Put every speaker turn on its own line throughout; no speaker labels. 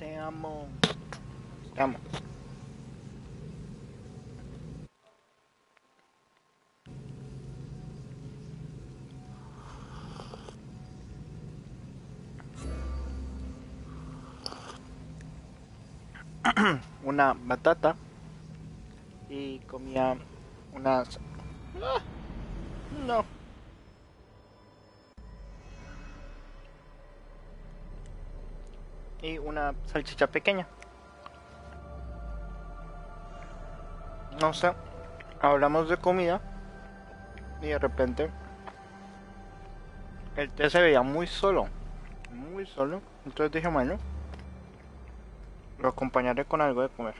Te amo. Te amo. Una batata y comía unas... ¡Ah! No. Y una salchicha pequeña. No sé, hablamos de comida y de repente el té se veía muy solo. Muy solo. Entonces dije, bueno, lo acompañaré con algo de comer.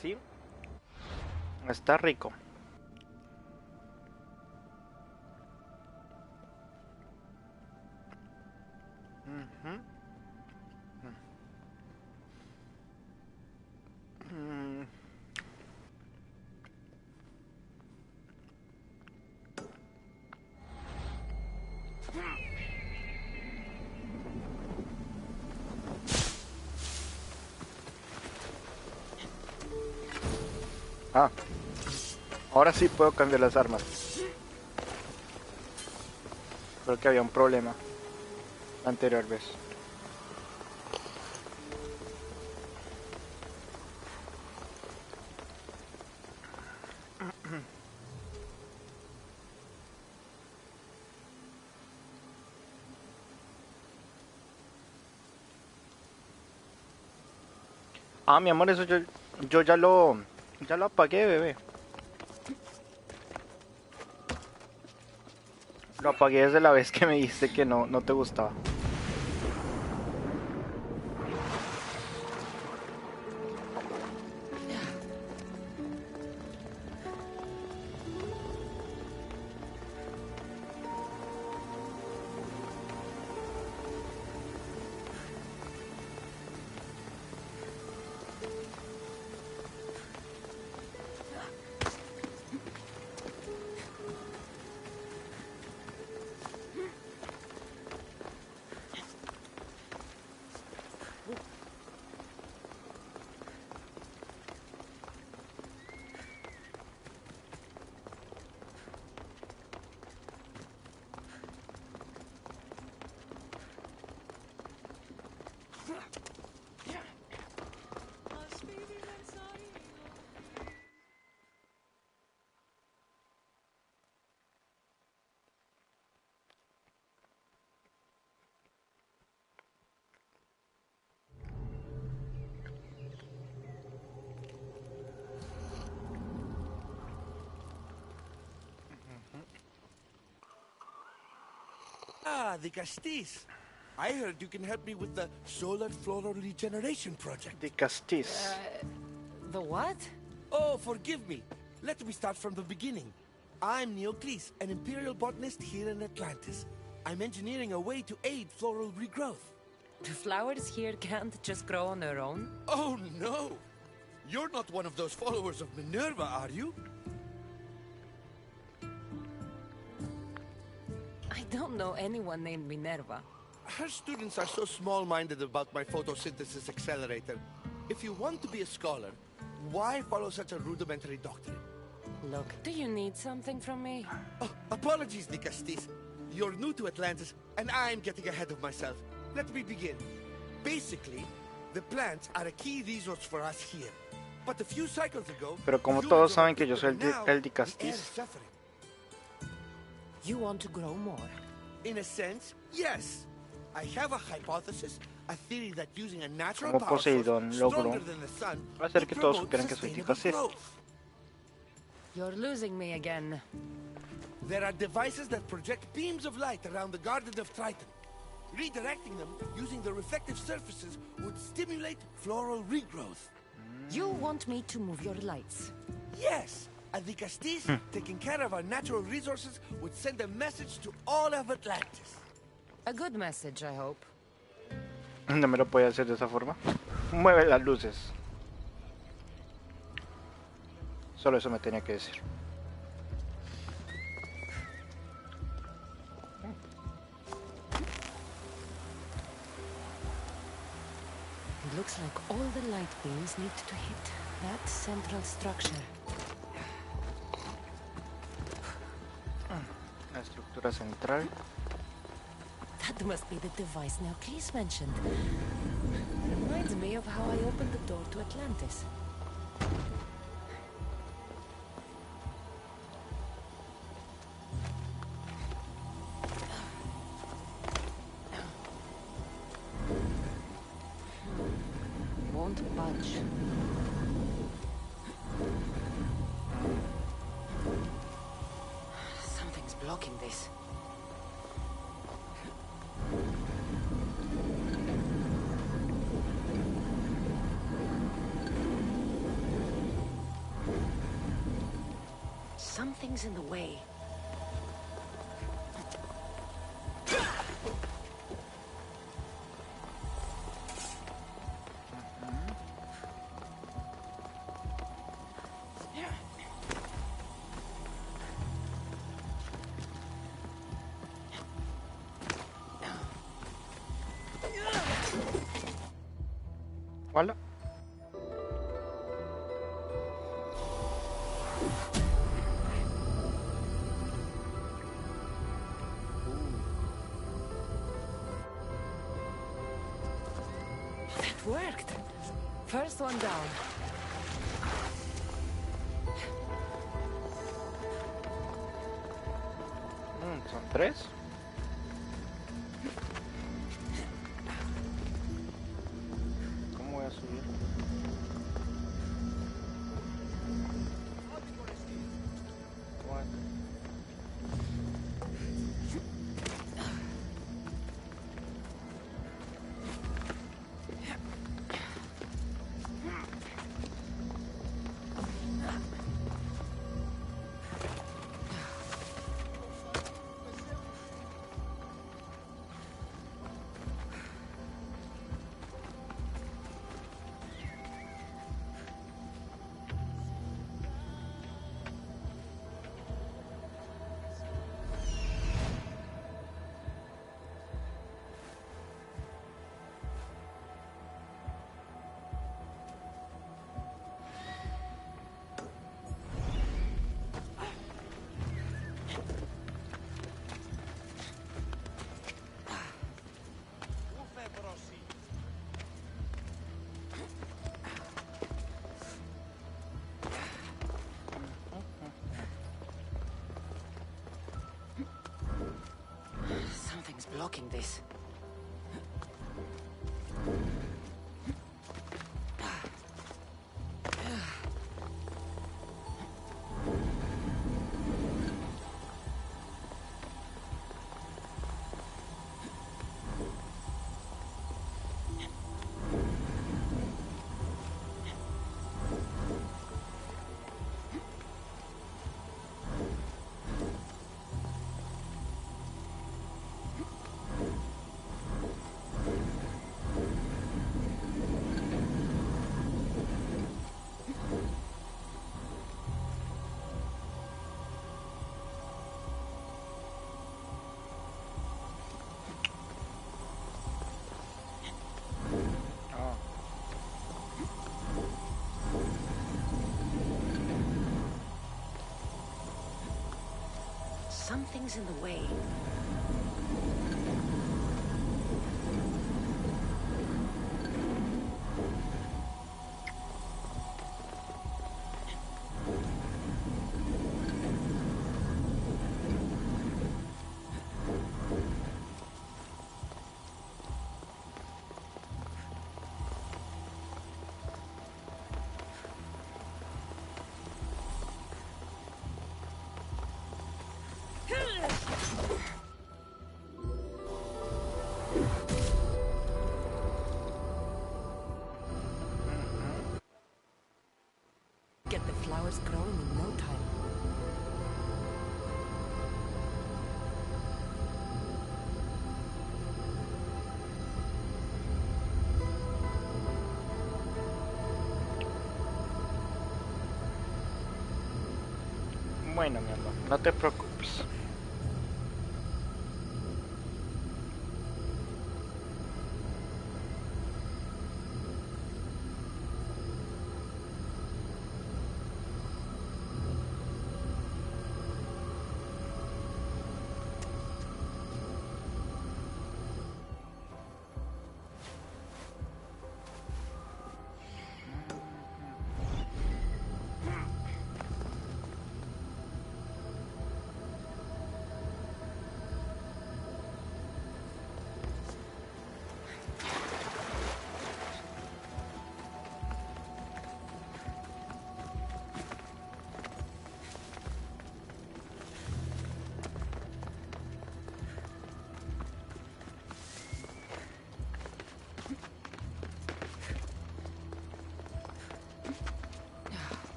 Sí, está rico. Ujú. Mm. Ah, ahora sí puedo cambiar las armas. Creo que había un problema la anterior vez. Ah, mi amor, eso yo ya lo apagué, bebé. Lo apagué desde la vez que me dijiste que no te gustaba.
Ah, the Castis. I heard you can help me with the solar floral regeneration project.
De Castis.
The what?
Oh, forgive me. Let me start from the beginning. I'm Neocles, an imperial botanist here in Atlantis. I'm engineering a way to aid floral regrowth.
The flowers here can't just grow on their own?
Oh, no. You're not one of those followers of Minerva, are you?
I don't know anyone named Minerva.
Her students are so small-minded about my photosynthesis accelerator. If you want to be a scholar, why follow such a rudimentary doctrine?
Look, do you need something from me?
Oh, apologies, Di Castis. You're new to Atlantis, and I'm getting ahead of myself. Let me begin. Basically, the plants are a key resource for us here. But a few cycles ago...
Pero como todos saben que yo soy el de Castis.
You want to grow more?
In a sense, yes. I have a hypothesis, a theory that using a natural
Como
power source
Poseidón logró
stronger than the sun
hacer que todos
will
supieran
promote
que soy de
sustainable
Castis.
growth.
You're losing me again.
There are devices that project beams of light around the Garden of Triton. Redirecting them using the reflective surfaces would stimulate floral regrowth.
You want me to move your lights?
Yes, And the Castis, taking care of our natural resources, would send a message to all of Atlantis.
A good message, I hope.
No me lo puede hacer de esa forma. Mueve las luces. Solo eso me tenía que decir.
It looks like all the light beams need to hit that central structure.
La estructura central.
That must be the device Neocles mentioned. Reminds me of how I opened the door to Atlantis. Won't budge. Something's blocking this. Something's in the way.
Hola.
That worked. First one down.
Son 3. ¿Cómo voy a subir? What?
Something's blocking this. Something's in the way.
Bueno, mi amor, no te preocupes.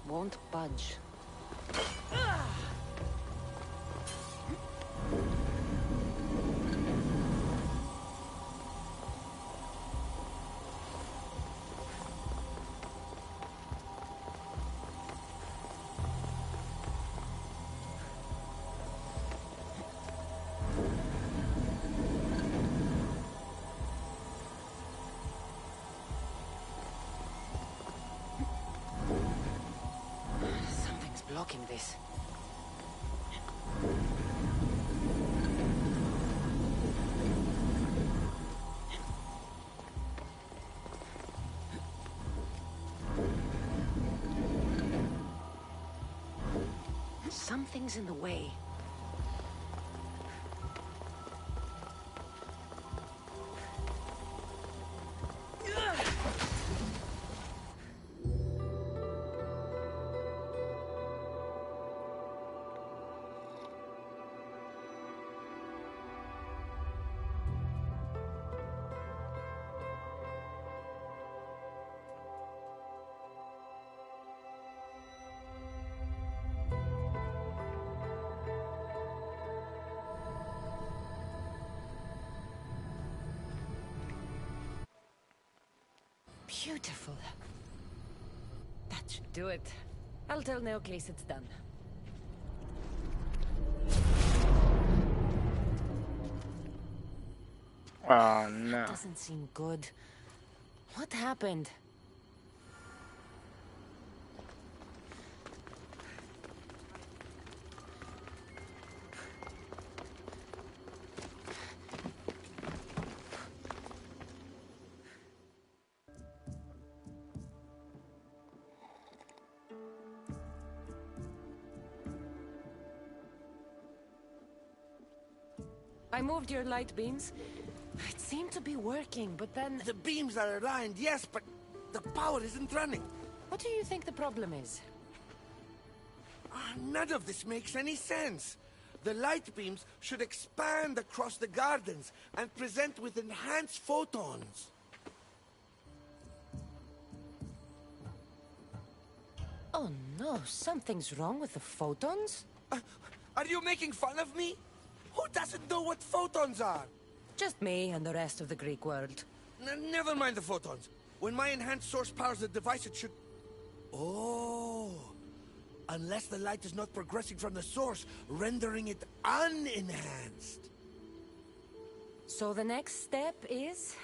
Won't budge. Something's blocking this. Something's in the way. Beautiful. That should do it. I'll tell Neocles it's done.
Oh no.
Doesn't seem good. What happened? I moved your light beams. It seemed to be working, but then...
The beams are aligned, yes, but the power isn't running.
What do you think the problem is?
None of this makes any sense. The light beams should expand across the gardens and present with enhanced photons.
Oh no, something's wrong with the photons?
Are you making fun of me? Who doesn't know what photons are?
Just me and the rest of the Greek world.
Never mind the photons. When my enhanced source powers the device, it should... Oh... Unless the light is not progressing from the source, rendering it unenhanced.
So the next step is?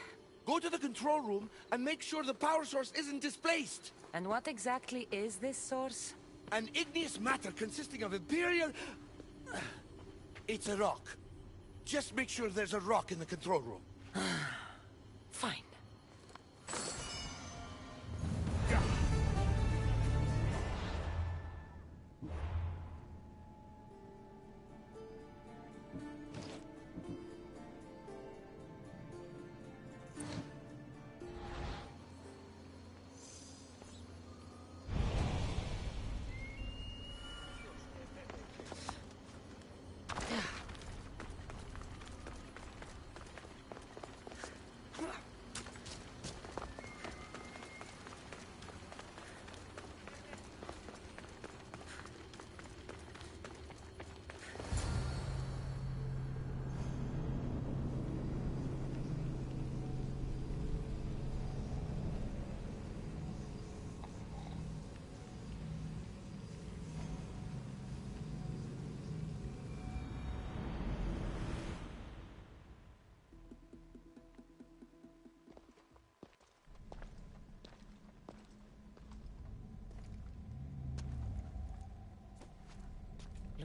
Go to the control room and make sure the power source isn't displaced.
And what exactly is this source?
An igneous matter consisting of Imperial... It's a rock. Just make sure there's a rock in the control room.
Fine.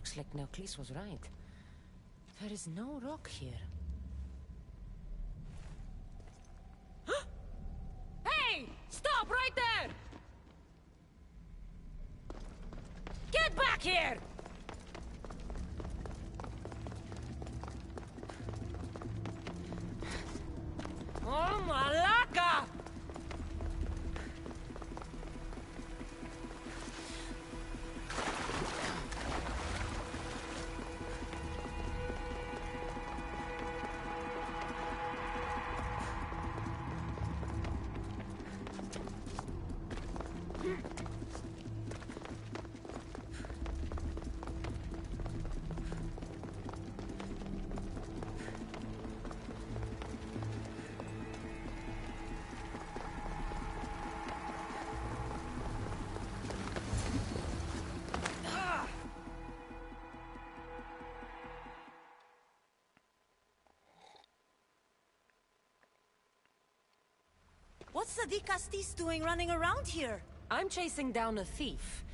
Looks like Neoclis was right. There is no rock here. Hey! Stop right there! Get back here! Oh, Malaka!
What's the Dicastis doing running around here?
I'm chasing down a thief.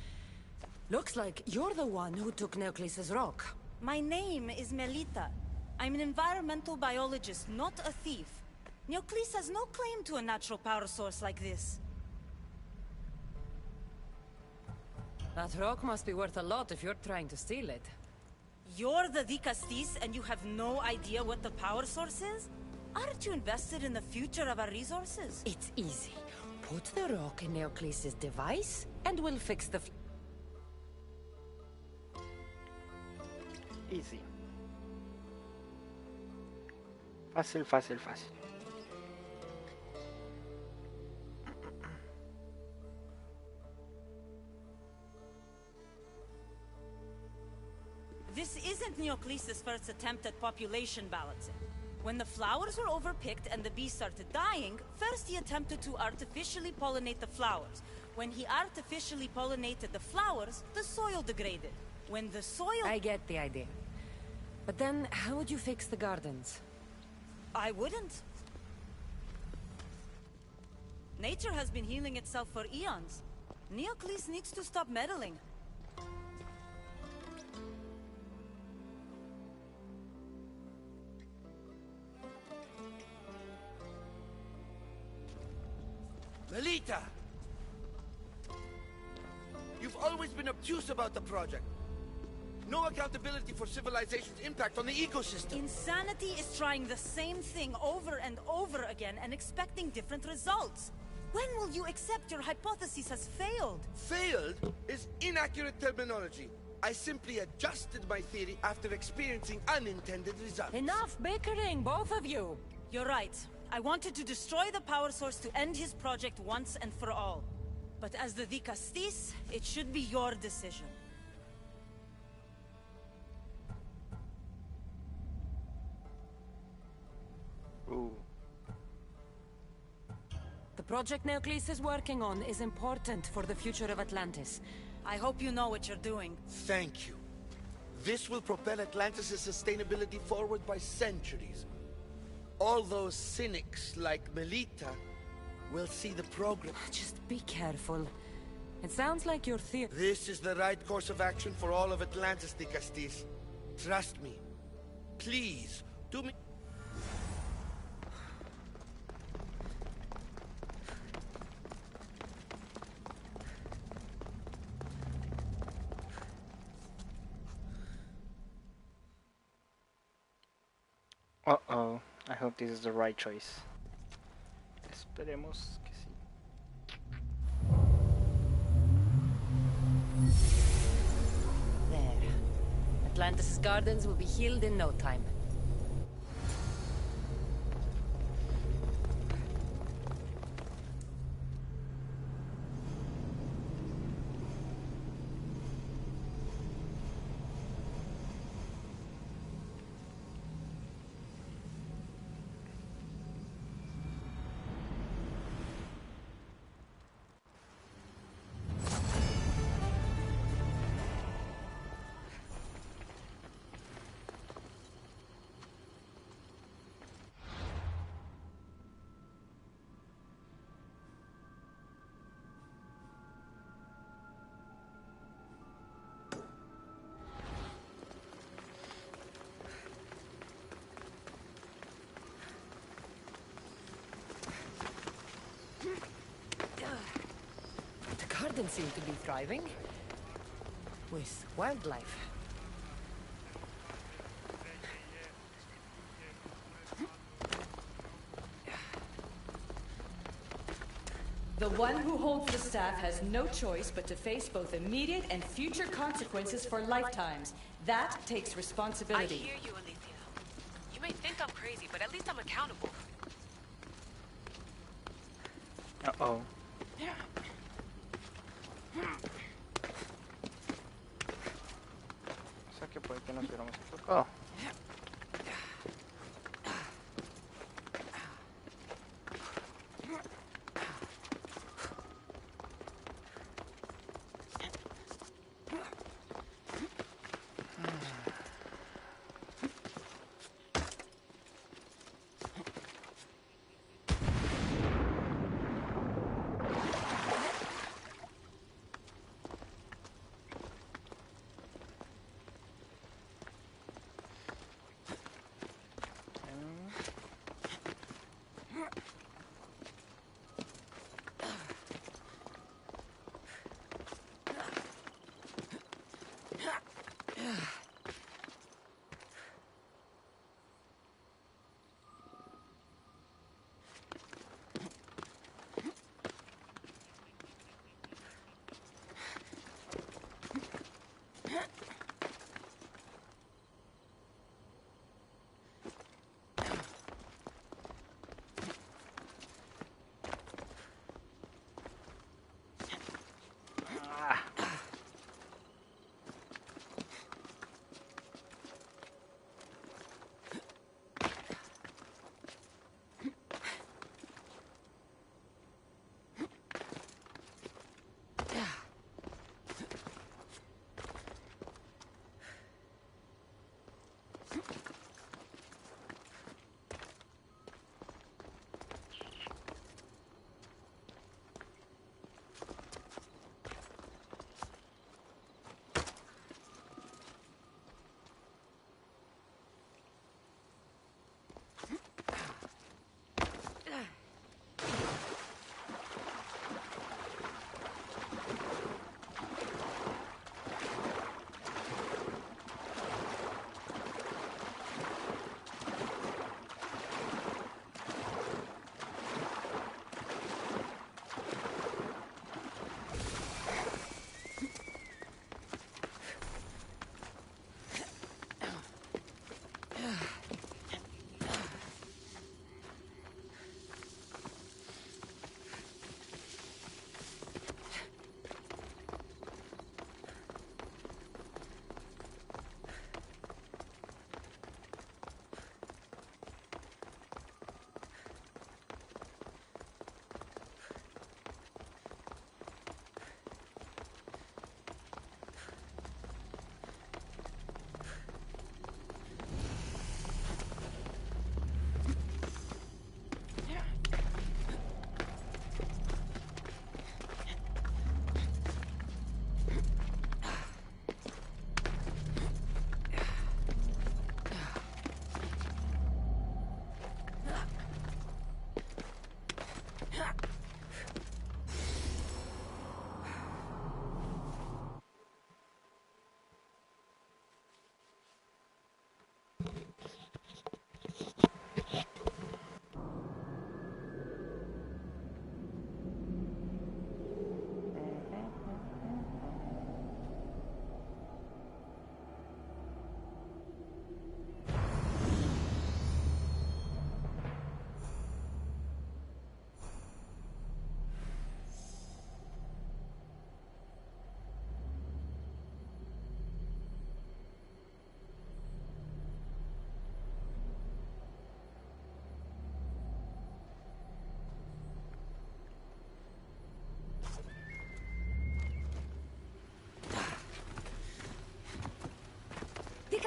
Looks like you're the one who took Neoclis's rock.
My name is Melita. I'm an environmental biologist, not a thief. Neoclis has no claim to a natural power source like this.
That rock must be worth a lot if you're trying to steal it.
You're the Dicastis and you have no idea what the power source is? Aren't you invested in the future of our resources?
It's easy. Put the rock in Neoclis's device, and we'll fix the...
Easy. Fácil, fácil, fácil.
This isn't Neoclis' first attempt at population balancing. When the flowers were overpicked and the bees started dying, first he attempted to artificially pollinate the flowers. When he artificially pollinated the flowers, the soil degraded. When the soil...
I get the idea. But then, how would you fix the gardens?
I wouldn't. Nature has been healing itself for eons. Neoclis needs to stop meddling.
Melita! You've always been obtuse about the project. No accountability for civilization's impact on the ecosystem.
Insanity is trying the same thing over and over again and expecting different results. When will you accept your hypothesis has failed?
Failed is inaccurate terminology. I simply adjusted my theory after experiencing unintended results.
Enough bickering, both of you!
You're right. I wanted to destroy the power source to end his project once and for all. But as the Dicastis, it should be your decision.
Ooh.
The project Neoclis is working on is important for the future of Atlantis.
I hope you know what you're doing.
Thank you. This will propel Atlantis' sustainability forward by centuries. All those cynics like Melita will see the progress.
Just be careful. It sounds like your theory...
This is the right course of action for all of Atlantis, Dicastis. Trust me. Please, do me...
Uh-oh. I hope this is the right choice. Esperemos que sí.
There. Atlantis' gardens will be healed in no time. garden seemed to be thriving. With wildlife.
The one who holds the staff has no choice but to face both immediate and future consequences for lifetimes. That takes
I
responsibility.
hear you, Alicia. You may think I'm crazy, but at least I'm accountable.
Uh-oh. O sea que puede que nos hubiéramos equivocado.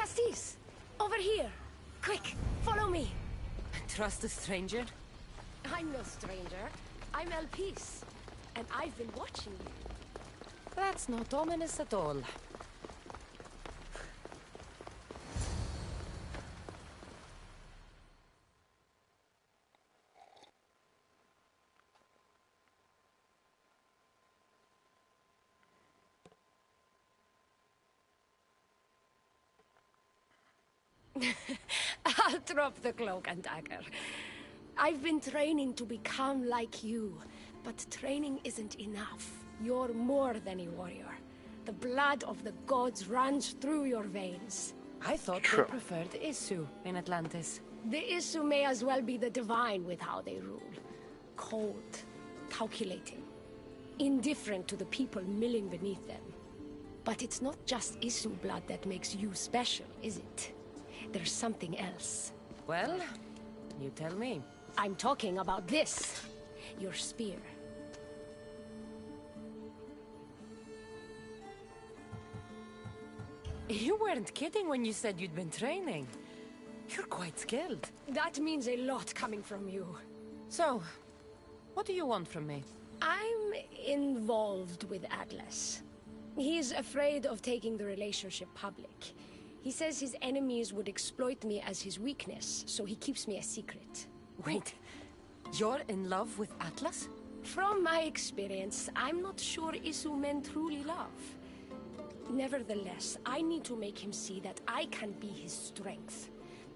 Castis! Over here! Quick, follow me!
Trust a stranger?
I'm no stranger. I'm El Peace. And I've been watching you.
That's not ominous at all.
I'll drop the cloak and dagger. I've been training to become like you, but training isn't enough. You're more than a warrior. The blood of the gods runs through your veins.
I thought they preferred Isu in Atlantis.
The Isu may as well be the divine with how they rule. Cold, calculating, indifferent to the people milling beneath them. But it's not just Isu blood that makes you special, is it? There's something else.
Well, you tell me.
I'm talking about this. Your spear.
You weren't kidding when you said you'd been training. You're quite skilled.
That means a lot coming from you.
So, what do you want from me?
I'm involved with Atlas. He's afraid of taking the relationship public. He says his enemies would exploit me as his weakness, so he keeps me a secret.
Wait, you're in love with Atlas?
From my experience, I'm not sure Isu men truly love. Nevertheless, I need to make him see that I can be his strength.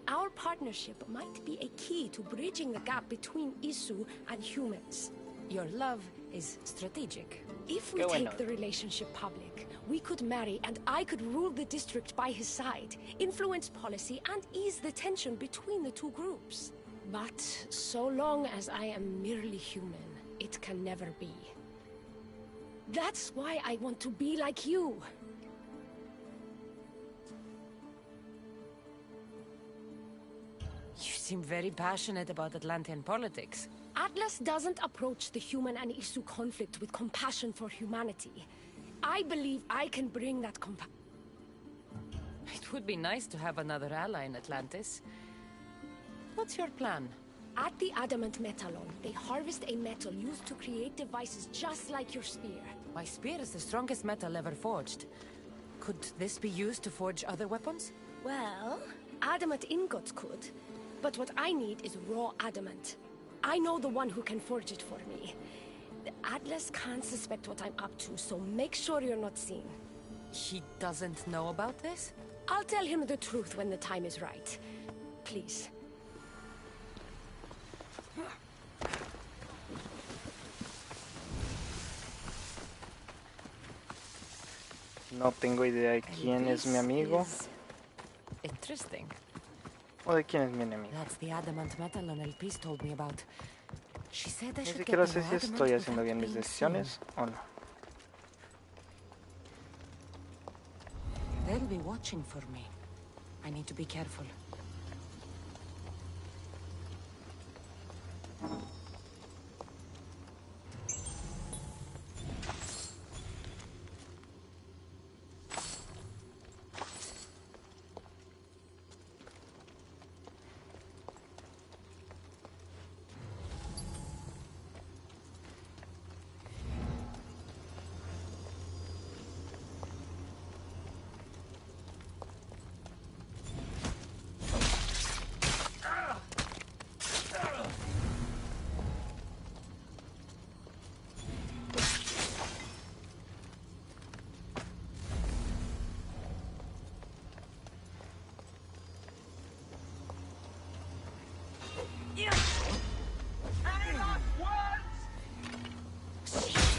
Our partnership might be a key to bridging the gap between Isu and humans.
Your love is strategic.
If we take the relationship public, we could marry and I could rule the district by his side, influence policy and ease the tension between the two groups. But so long as I am merely human, it can never be. That's why I want to be like you.
You seem very passionate about Atlantean politics.
Atlas doesn't approach the human and Isu conflict with compassion for humanity. I believe I can bring that compassion.
It would be nice to have another ally in Atlantis. What's your plan?
At the Adamant Metalon, they harvest a metal used to create devices just like your spear.
My spear is the strongest metal ever forged. Could this be used to forge other weapons?
Well, adamant ingots could. But what I need is raw adamant. I know the one who can forge it for me. Atlas can't suspect what I'm up to, so make sure you're not seen.
He doesn't know about this?
I'll tell him the truth when the time is right. Please.
No tengo idea de quién es mi amigo
Interesting.
o de quién es mi enemigo.
That's the adamant metal El Peace told me about. She said I
Ni
should
siquiera
get
sé
the
si
adamant
estoy haciendo
without
bien mis
being
decisiones o no.
seen. They'll be watching for me. I need to be careful.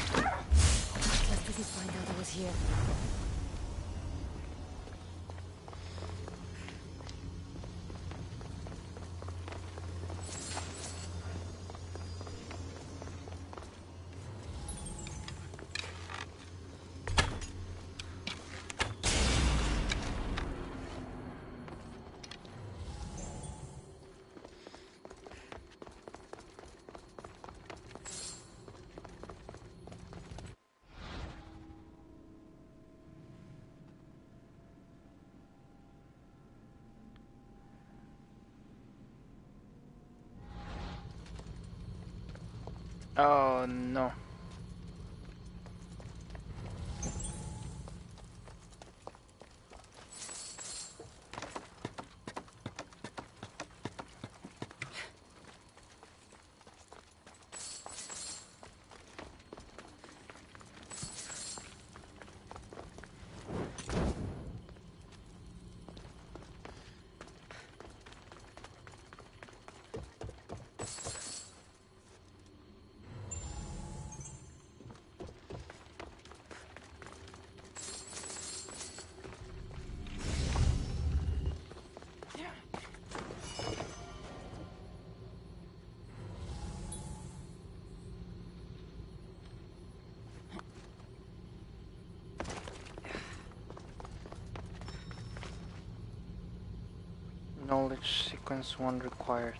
Atlas didn't find out I was here.
Oh, no. Knowledge sequence 1 required.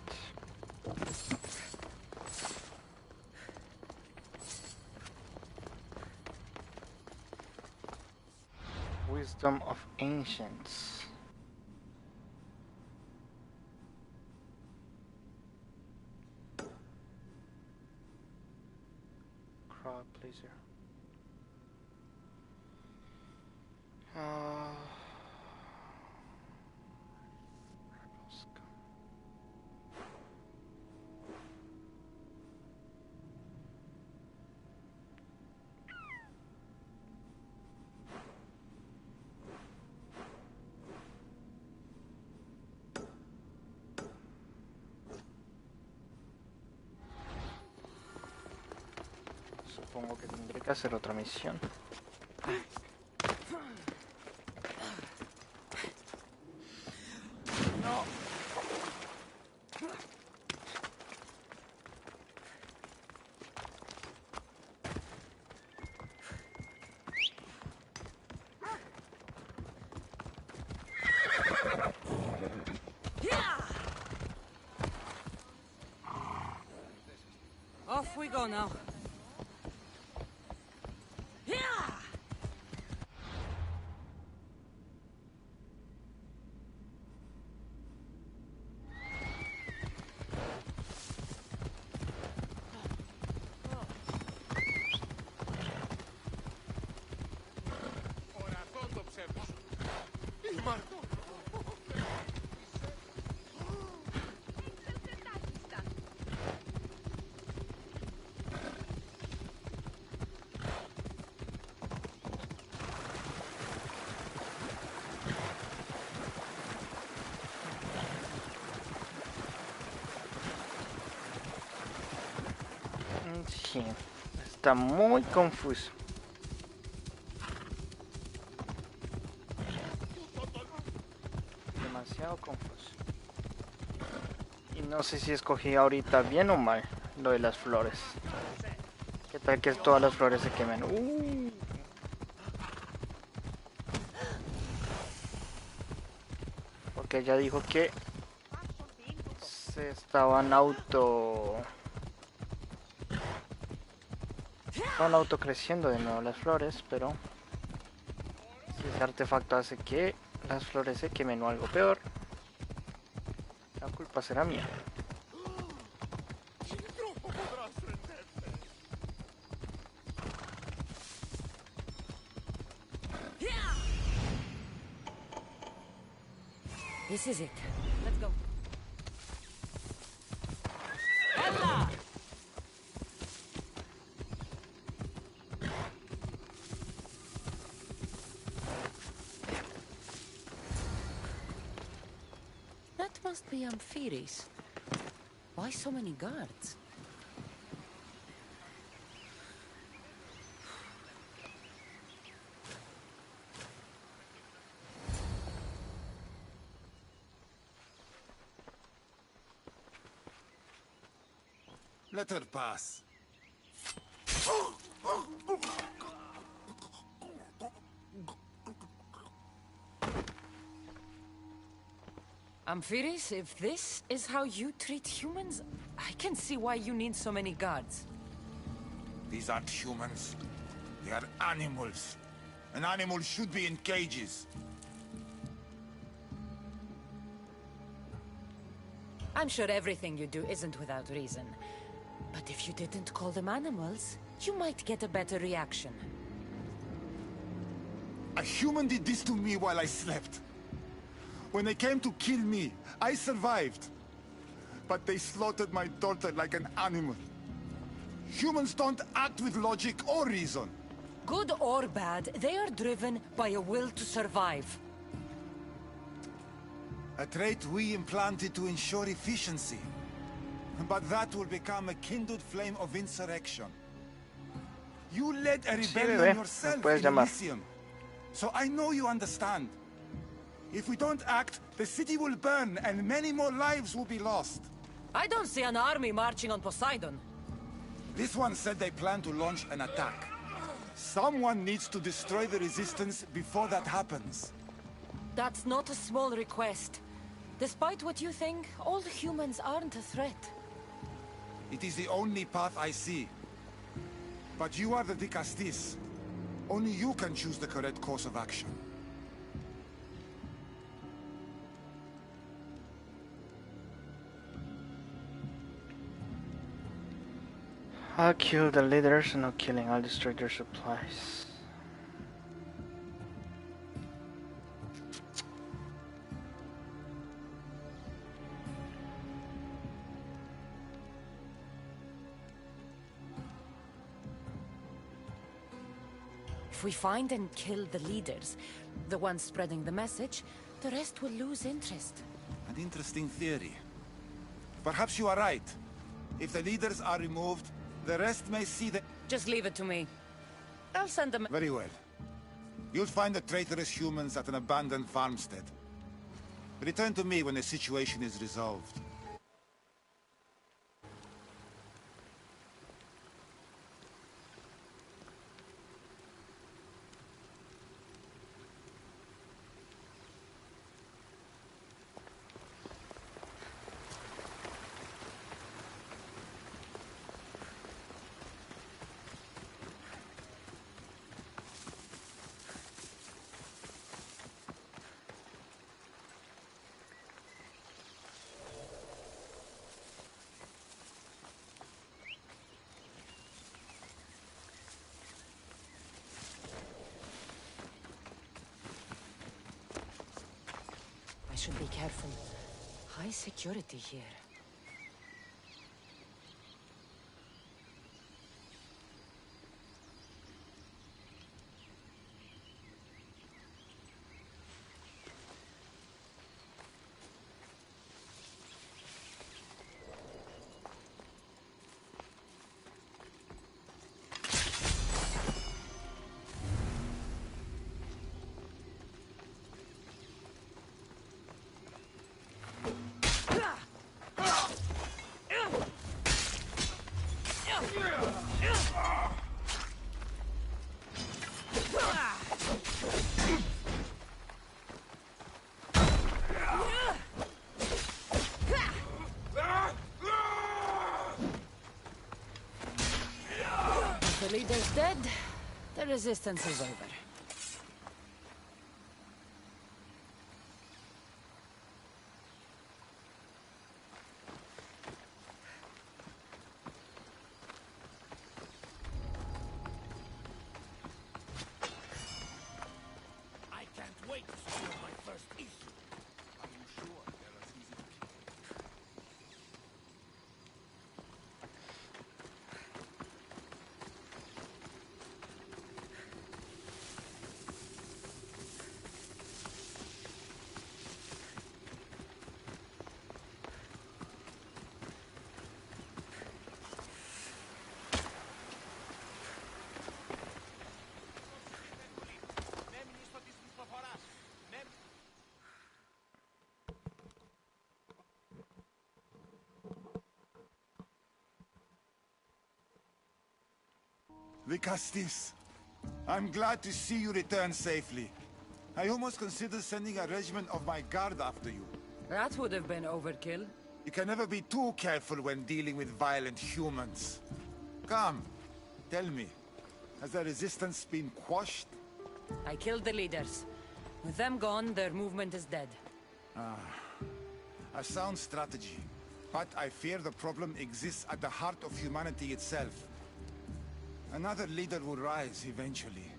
Wisdom of Ancients. Crowd pleaser. Supongo que tendré que hacer otra misión.
Off we go now.
Sí, está muy confuso. Demasiado confuso. Y no sé si escogí ahorita bien o mal lo de las flores. ¿Qué tal que todas las flores se quemen? Porque ella dijo que se estaban autocreciendo de nuevo las flores, pero si ese artefacto hace que las flores se quemen o algo peor, la culpa será mía.
This is it.
Let's go. Ella!
That must be Amphiris. Why so many guards?
Let her pass.
Amphiris, if this is how you treat humans, I can see why you need so many guards.
These aren't humans. They are animals. An animal should be in cages.
I'm sure everything you do isn't without reason. But if you didn't call them animals, you might get a better reaction.
A human did this to me while I slept. When they came to kill me, I survived. But they slaughtered my daughter like an animal. Humans don't act with logic or reason.
Good or bad, they are driven by a will to survive.
A trait we implanted to ensure efficiency. But that will become a kindled flame of insurrection. You led a rebellion
bebé,
yourself
me puedes
in
llamar.
Elysium. So I know you understand. If we don't act, the city will burn and many more lives will be lost.
I don't see an army marching on Poseidon.
This one said they plan to launch an attack. Someone needs to destroy the resistance before that happens.
That's not a small request. Despite what you think, all humans aren't a threat.
It is the only path I see. But you are the Dicastis. Only you can choose the correct course of action.
I'll kill the leaders, no killing. I'll destroy their supplies.
If we find and kill the leaders, the ones spreading the message, the rest will lose interest.
An interesting theory. Perhaps you are right. If the leaders are removed, the rest may see the...
Just leave it to me. I'll send them...
Very well. You'll find the traitorous humans at an abandoned farmstead. Return to me when the situation is resolved.
I should be careful. High security here. The leader's dead. The resistance is over.
I can't wait to score my first issue. Are you sure they're as easy to kill?
Dicastis, I'm glad to see you return safely. I almost considered sending a regiment of my guard after you.
That would have been overkill.
You can never be too careful when dealing with violent humans. Come, tell me, has the resistance been quashed?
I killed the leaders. With them gone, their movement is dead.
A sound strategy. But I fear the problem exists at the heart of humanity itself. Another leader will rise eventually.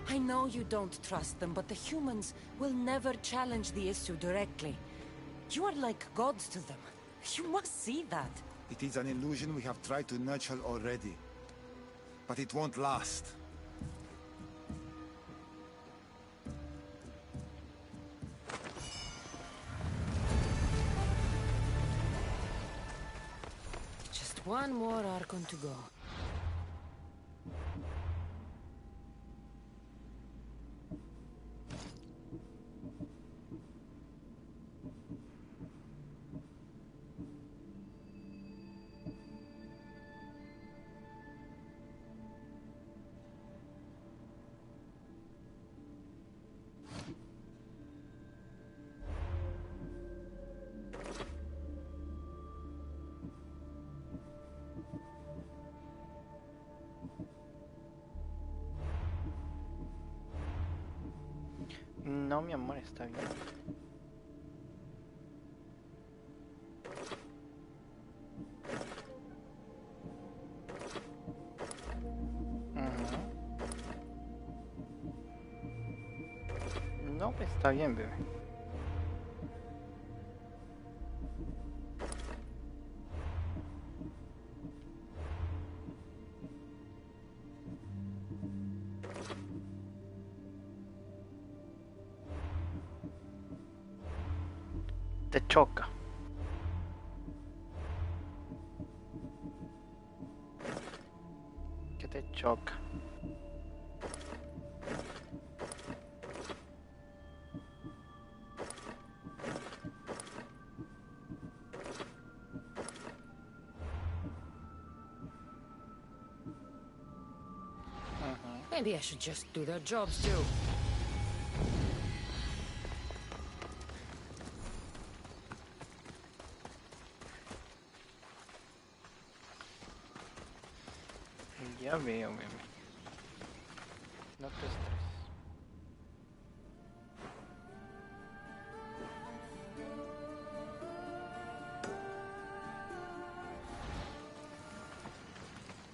I know you don't trust them, but the humans will never challenge the issue directly. You are like gods to them. You must see that.
It is an illusion we have tried to nurture already. But it won't last.
Just one more Archon to go.
No, mi amor, está bien. No, está bien, bebé. Te choca. ¿Qué te choca?
Maybe I should just do their jobs too.
Ya veo, bebé. No te estreses.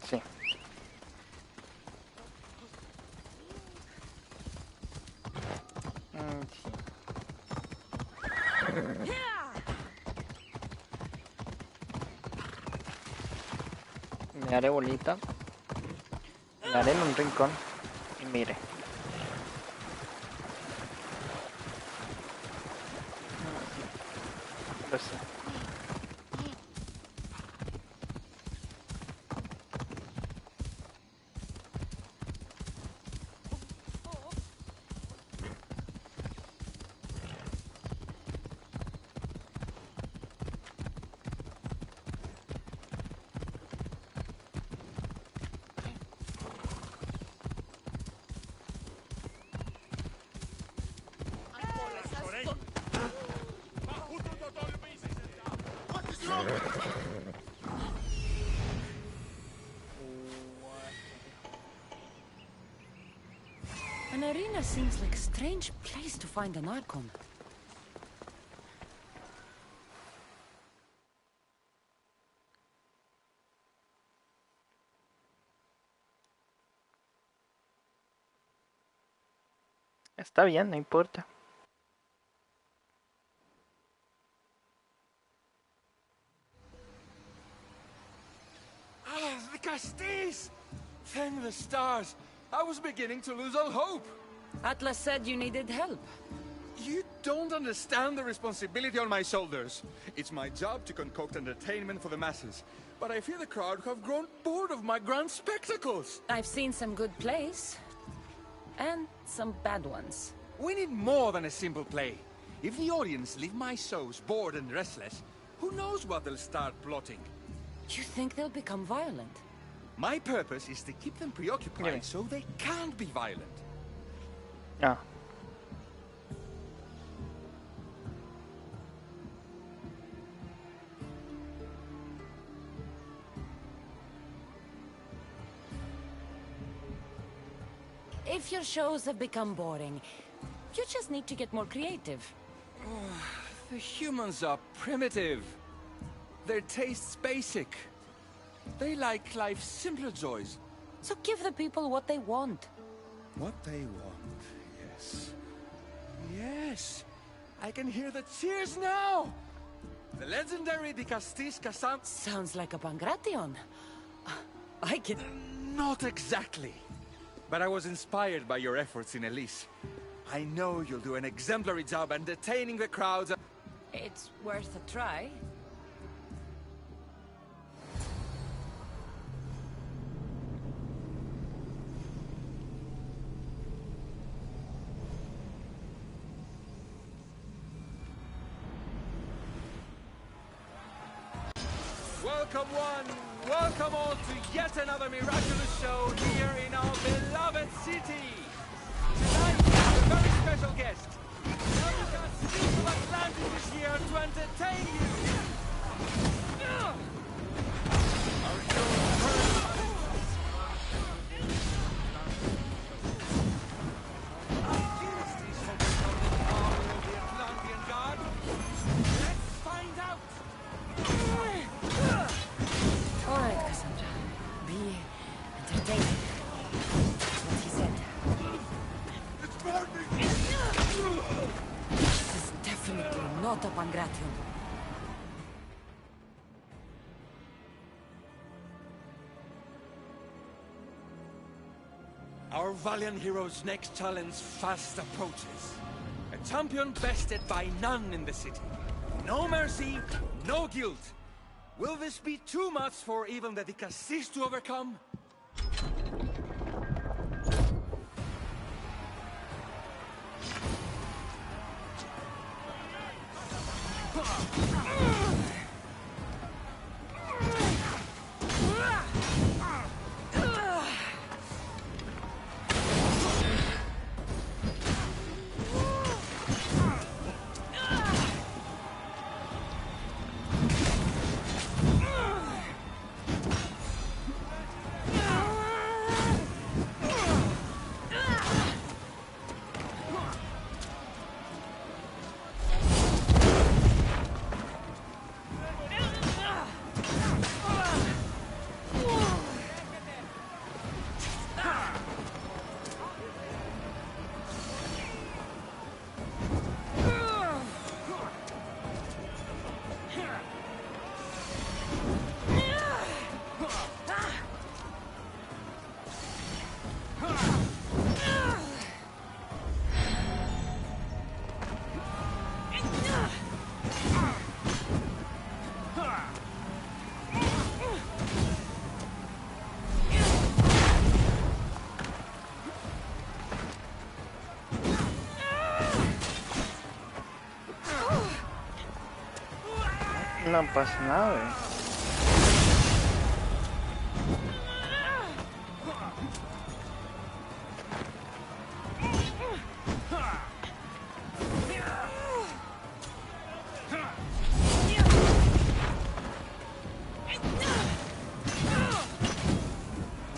Sí. Sí. Me haré bolita. Me haré en un rincón. Y mire. Pues sí.
An arena seems like a strange place to find an Archon.
Está bien, no importa.
Ah, the Castis! Thank the stars. I was beginning to lose all hope.
Atlas said you needed help.
You don't understand the responsibility on my shoulders. It's my job to concoct entertainment for the masses. But I fear the crowd have grown bored of my grand spectacles.
I've seen some good plays. And some bad ones.
We need more than a simple play. If the audience leave my shows bored and restless, who knows what they'll start plotting?
You think they'll become violent?
My purpose is to keep them preoccupied so they can't be violent.
Ah.
If your shows have become boring, you just need to get more creative.
The humans are primitive. Their tastes basic. They like life's simpler joys.
So give the people what they want.
What they want, yes. Yes! I can hear the cheers now! The legendary Di Castis Casam...
Sounds like a Pangration. I can...
Not exactly. But I was inspired by your efforts in Elise. I know you'll do an exemplary job entertaining the crowds.
It's worth a try.
Welcome one, welcome all to yet another miraculous show here in our beloved city. Tonight, a very special guest. The City of Atlantis is here to entertain you. Our
Pangration.
Our valiant hero's next challenge fast approaches. A champion bested by none in the city. No mercy, no guilt. Will this be too much for even the Dicastis to overcome?
No pasa nada.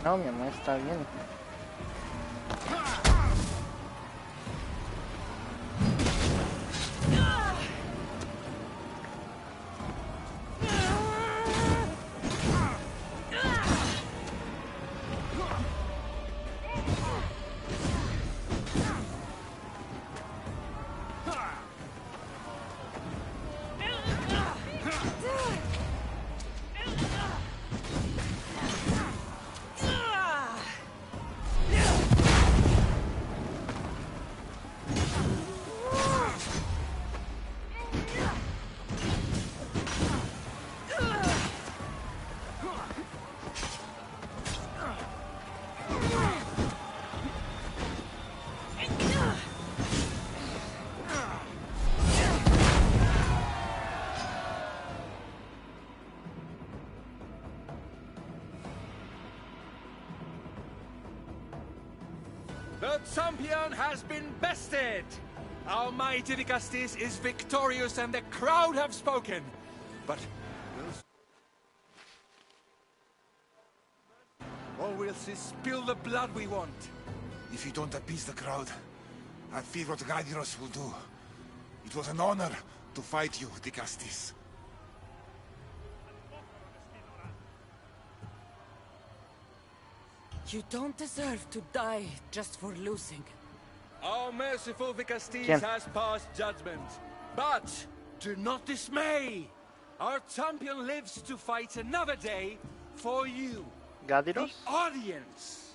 No, mi mamá está bien.
The champion has been bested! Our mighty Dicastis is victorious and the crowd have spoken. But... or will she spill the blood we want?
If you don't appease the crowd, I fear what Gladiros will do. It was an honor to fight you, Dicastis.
You don't deserve to die just for losing.
Our merciful Dicastis
¿Quién?
has passed judgment. But do not dismay! Our champion lives to fight another day for you, the
¿Gadiros?
audience.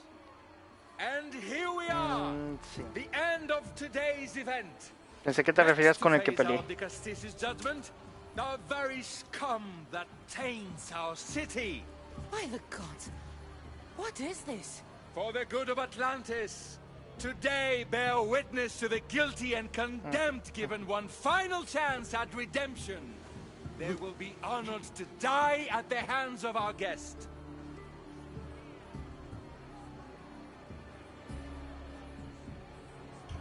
And here we are,
Sí.
the end of today's event.
Pensé que te referías con el que peleé.
Dicastis' judgment, the very scum that taints our city.
By the gods, what is this?
For the good of Atlantis, today bear witness to the guilty and condemned given one final chance at redemption. They will be honored to die at the hands of our guest.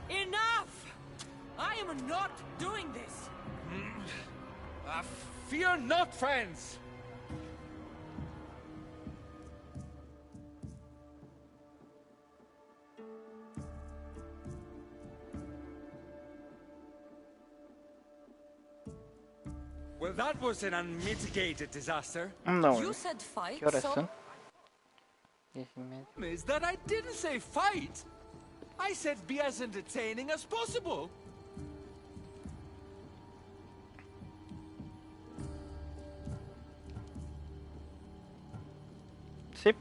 Enough! I am not doing this!
Fear not, friends! Well, that was an unmitigated disaster.
No.
You said fight,
¿Qué horas
so...
son? 10:30.
Is that I didn't say fight. I said be as entertaining as possible.
Sí.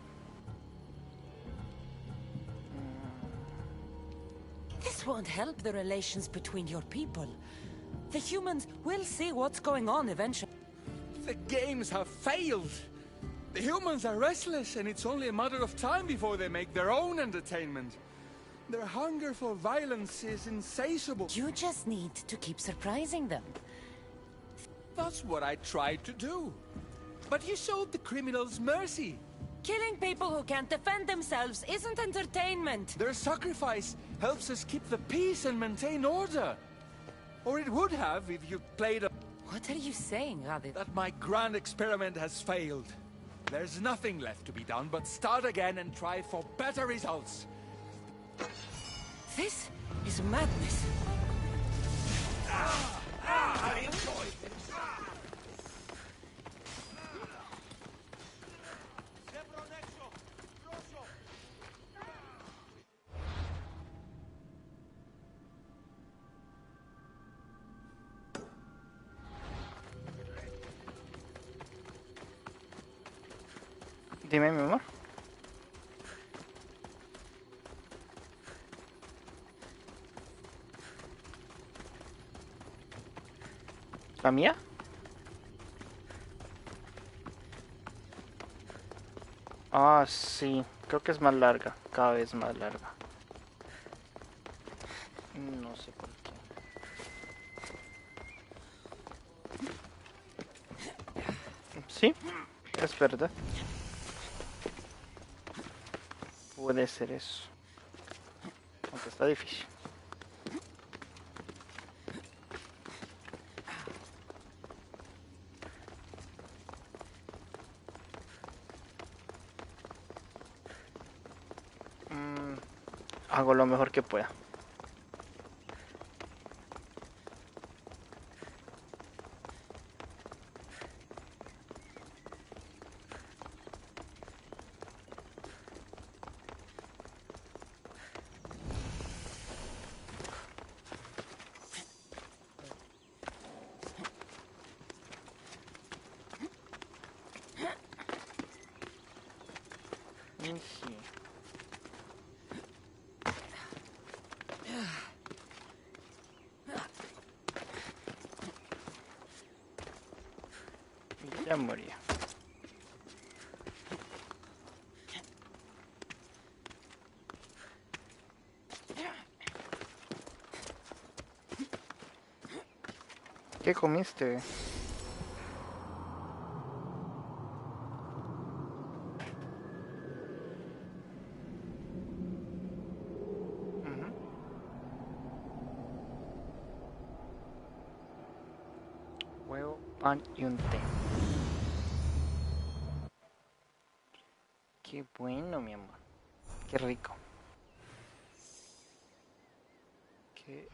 This won't help the relations between your people. The humans will see what's going on eventually.
The games have failed. The humans are restless, and it's only a matter of time before they make their own entertainment. Their hunger for violence is insatiable.
You just need to keep surprising them.
That's what I tried to do. But you showed the criminals mercy.
Killing people who can't defend themselves isn't entertainment.
Their sacrifice helps us keep the peace and maintain order. Or it would have if you played a...
What are you saying, Radit?
That my grand experiment has failed. There's nothing left to be done but start again and try for better results.
This is madness.
I enjoy it.
Dime, mi amor. ¿La mía? Ah, sí. Creo que es más larga. Cada vez más larga. No sé por qué. Sí, es verdad. Puede ser eso. Aunque está difícil. Hago lo mejor que pueda. Sí. Ya moría. ¿Qué comiste? Huevo, pan y un té. Qué bueno, mi amor. Qué rico. Qué...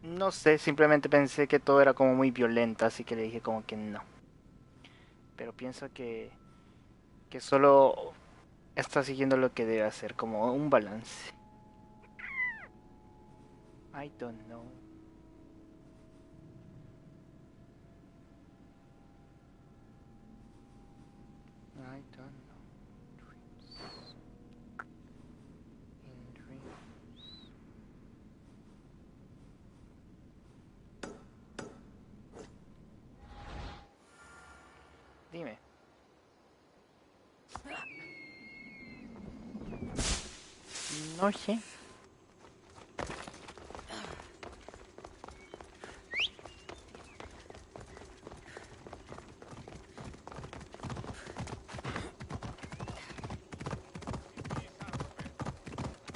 no sé, simplemente pensé que todo era como muy violento, así que le dije como que no. Pero pienso que solo está siguiendo lo que debe hacer, como un balance. I don't know. I don't know. Dreams. In dreams. Dime. No sé.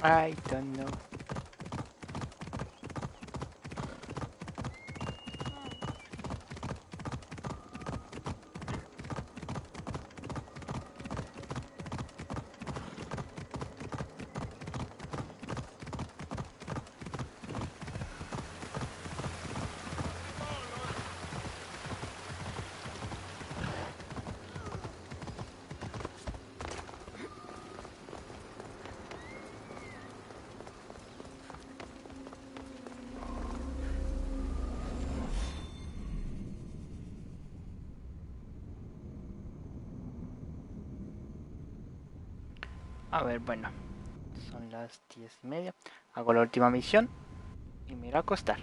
I don't know. A ver, bueno. Son las 10:30. Hago la última misión y me iré a acostar.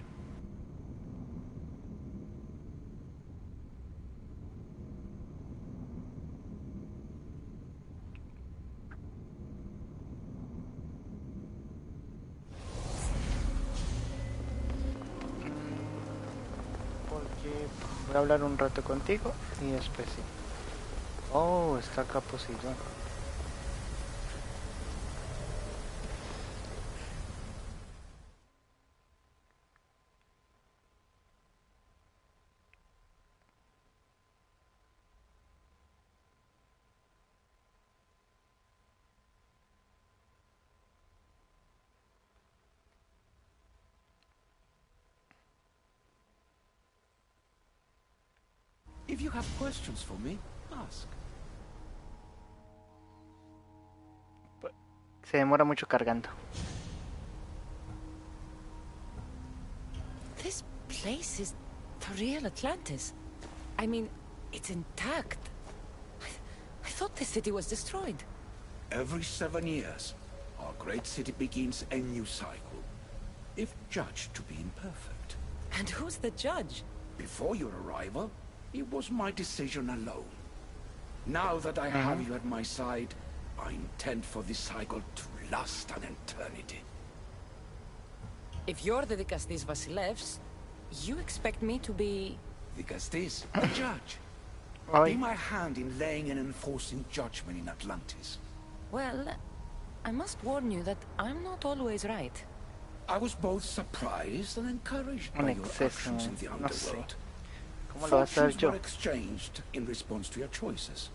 Porque voy a hablar un rato contigo y después sí. Oh, está acá Poseidón.
If you have questions for me, ask.
Se demora mucho cargando.
This place is the real Atlantis. I mean, it's intact. I thought the city was destroyed.
Every 7 years, our great city begins a new cycle, if judged to be imperfect.
And who's the judge?
Before your arrival, it was my decision alone. Now that I have you at my side, I intend for this cycle to last an eternity.
If you're the Dikastis Vasilevs, you expect me to be...
Dikastis, a judge. Be my hand in laying and enforcing judgment in Atlantis.
Well, I must warn you that I'm not always right.
I was both surprised and encouraged by your actions in the underworld. Fortunes were exchanged in response to your choices.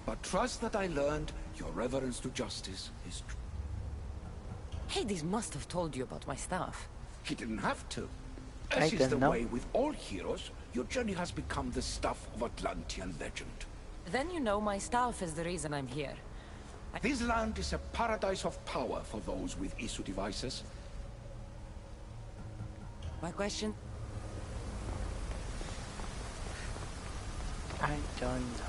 But trust that I learned your reverence to justice is true.
Hades must have told you about my staff.
He didn't have to. As is the way with all heroes, your journey has become the stuff of Atlantean legend.
Then you know my staff is the reason I'm here.
This land is a paradise of power for those with issue devices.
My question?
I don't know.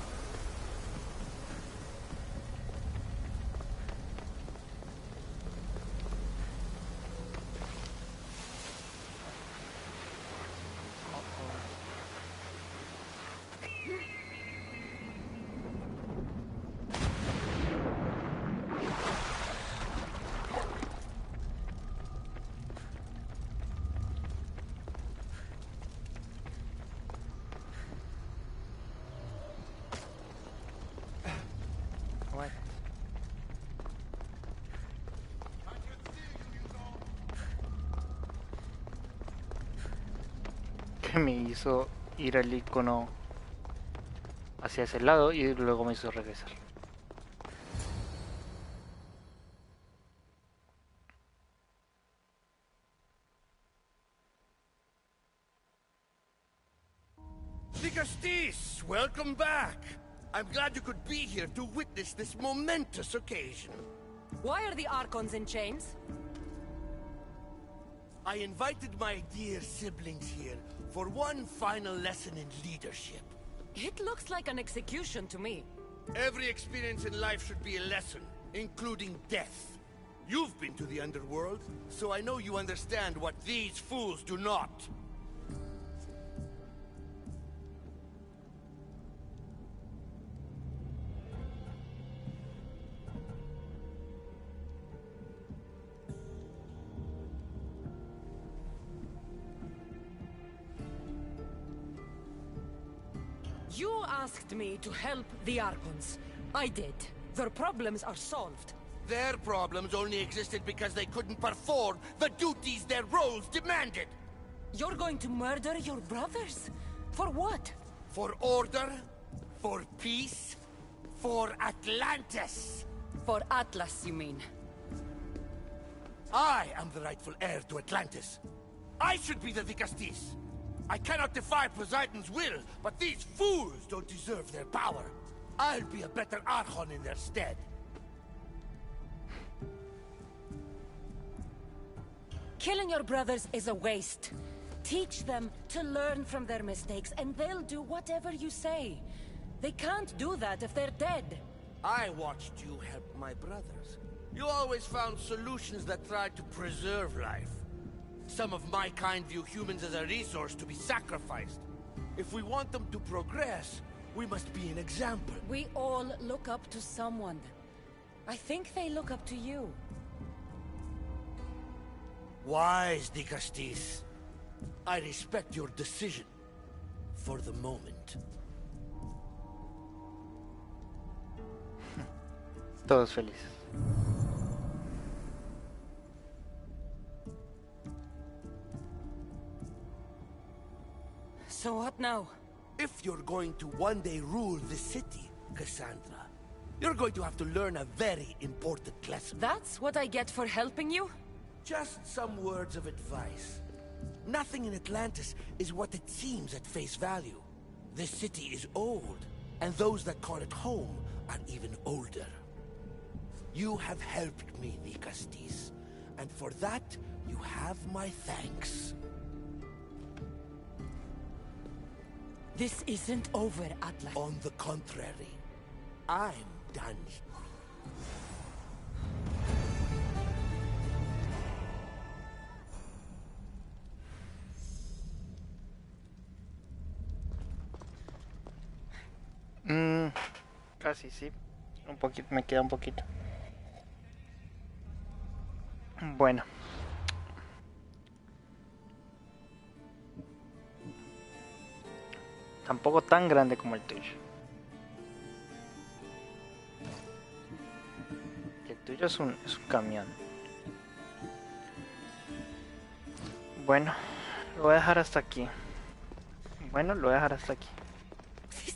Que me hizo ir al icono hacia ese lado y luego me hizo regresar.
Dikastis, welcome back. I'm glad you could be here to witness this momentous occasion.
Why are the Archons in chains?
I invited my dear siblings here for one final lesson in leadership.
It looks like an execution to me.
Every experience in life should be a lesson, including death. You've been to the underworld, so I know you understand what these fools do not.
You asked me to help the Archons. I did. Their problems are solved.
Their problems only existed because they couldn't perform the duties their roles demanded.
You're going to murder your brothers? For what?
For order, for peace, for Atlantis.
For Atlas, you mean?
I am the rightful heir to Atlantis. I should be the Dikastis. I cannot defy Poseidon's will, but these fools don't deserve their power. I'll be a better Archon in their stead.
Killing your brothers is a waste. Teach them to learn from their mistakes, and they'll do whatever you say. They can't do that if they're dead.
I watched you help my brothers. You always found solutions that tried to preserve life. Some of my kind view humans as a resource to be sacrificed. If we want them to progress, we must be an example.
We all look up to someone. I think they look up to you.
Wise, Dicastis. I respect your decision. For the moment.
Todos felices.
So what now?
If you're going to one day rule the city, Cassandra, you're going to have to learn a very important lesson.
That's what I get for helping you?
Just some words of advice. Nothing in Atlantis is what it seems at face value. This city is old, and those that call it home are even older. You have helped me, Dicastis, and for that, you have my thanks.
This isn't over, Atlas.
On the contrary, I'm done.
Casi sí. Un poquito, me queda un poquito. Bueno. Tampoco tan grande como el tuyo. El tuyo es un camión. Bueno, lo voy a dejar hasta aquí. Bueno, lo voy a dejar hasta aquí.
This